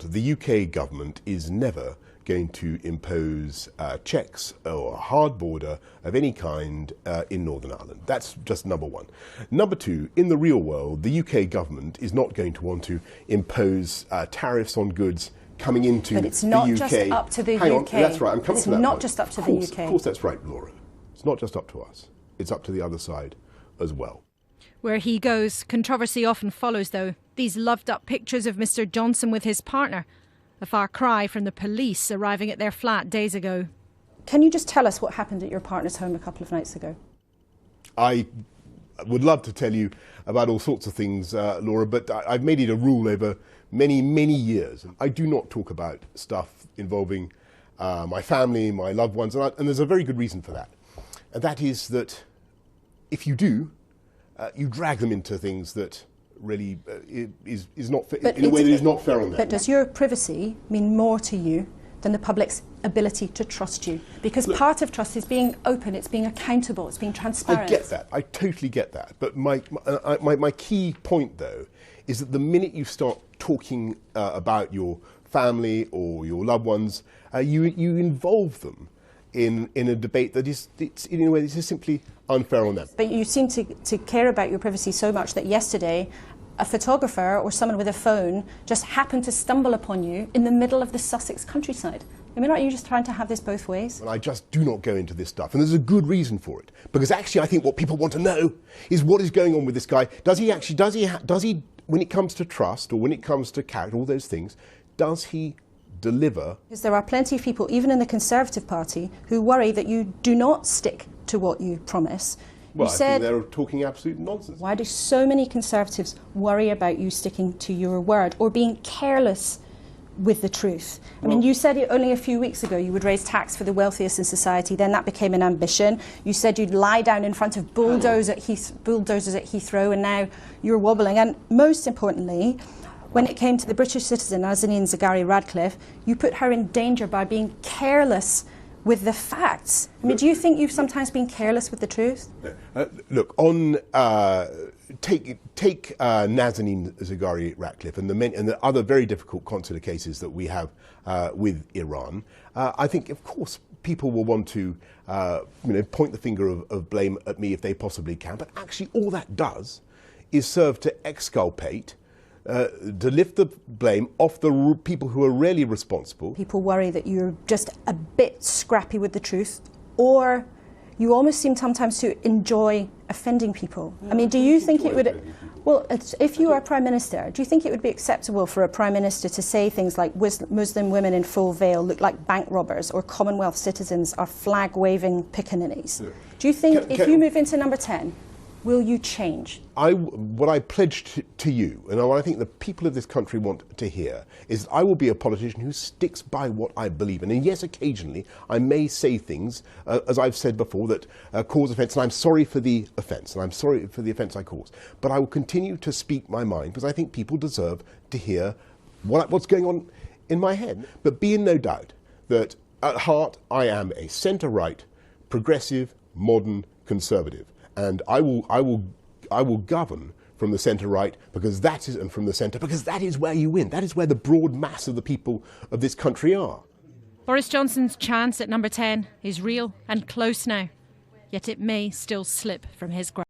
world, the UK government is never going to impose checks or a hard border of any kind in Northern Ireland. That's just number one. Number two, in the real world, the UK government is not going to want to impose tariffs on goods coming into the UK. But it's not just up to the UK. On, that's right, I'm coming to that It's not point. just up to the UK. Of course, that's right, Laura. It's not just up to us. It's up to the other side as well. Where he goes, controversy often follows, though. These loved-up pictures of Mr Johnson with his partner. A far cry from the police arriving at their flat days ago. Can you just tell us what happened at your partner's home a couple of nights ago? I would love to tell you about all sorts of things, Laura, but I've made it a rule over many, many years. I do not talk about stuff involving my family, my loved ones, and there's a very good reason for that. And that is that if you do, you drag them into things that really is not fair, in a way that is not fair on them. But does your privacy mean more to you than the public's ability to trust you? Because look, part of trust is being open, it's being accountable, it's being transparent. I get that, I totally get that. But my key point, though, is that the minute you start talking about your family or your loved ones, you involve them in a debate that is, in a way, this is simply unfair on them. But you seem to care about your privacy so much that yesterday a photographer or someone with a phone just happened to stumble upon you in the middle of the Sussex countryside. I mean, aren't you just trying to have this both ways? And I just do not go into this stuff, and there's a good reason for it. Because actually I think what people want to know is what is going on with this guy. Does he, when it comes to trust or when it comes to character, all those things, does he deliver? Because there are plenty of people, even in the Conservative Party, who worry that you do not stick to what you promise. Well, I think they're talking absolute nonsense. Why do so many Conservatives worry about you sticking to your word or being careless with the truth? I mean, you said it only a few weeks ago you would raise tax for the wealthiest in society, then that became an ambition. You said you'd lie down in front of bulldozers at Heathrow, and now you're wobbling. And most importantly, when it came to the British citizen, Nazanin Zaghari-Ratcliffe, you put her in danger by being careless with the facts. I mean, do you think you've sometimes been careless with the truth? Look, on take Nazanin Zaghari-Ratcliffe and the other very difficult consular cases that we have with Iran. I think, of course, people will want to point the finger of blame at me if they possibly can. But actually, all that does is serve to exculpate, to lift the blame off the people who are really responsible. People worry that you're just a bit scrappy with the truth, or you almost seem sometimes to enjoy offending people. I mean, do you think it would... Well, if you are Prime Minister, do you think it would be acceptable for a Prime Minister to say things like Muslim women in full veil look like bank robbers, or Commonwealth citizens are flag-waving pickaninnies? Yeah. Do you think if you move into number 10, will you change? What I pledged to you, and what I think the people of this country want to hear, is I will be a politician who sticks by what I believe in. And yes, occasionally I may say things, as I've said before, that cause offence, and I'm sorry for the offence, and I'm sorry for the offence I cause. But I will continue to speak my mind, because I think people deserve to hear what's going on in my head. But be in no doubt that at heart I am a centre-right, progressive, modern Conservative. And I will govern from the centre-right, because that is, and from the centre, because that is where you win. That is where the broad mass of the people of this country are. Boris Johnson's chance at number 10 is real and close now, yet it may still slip from his grasp.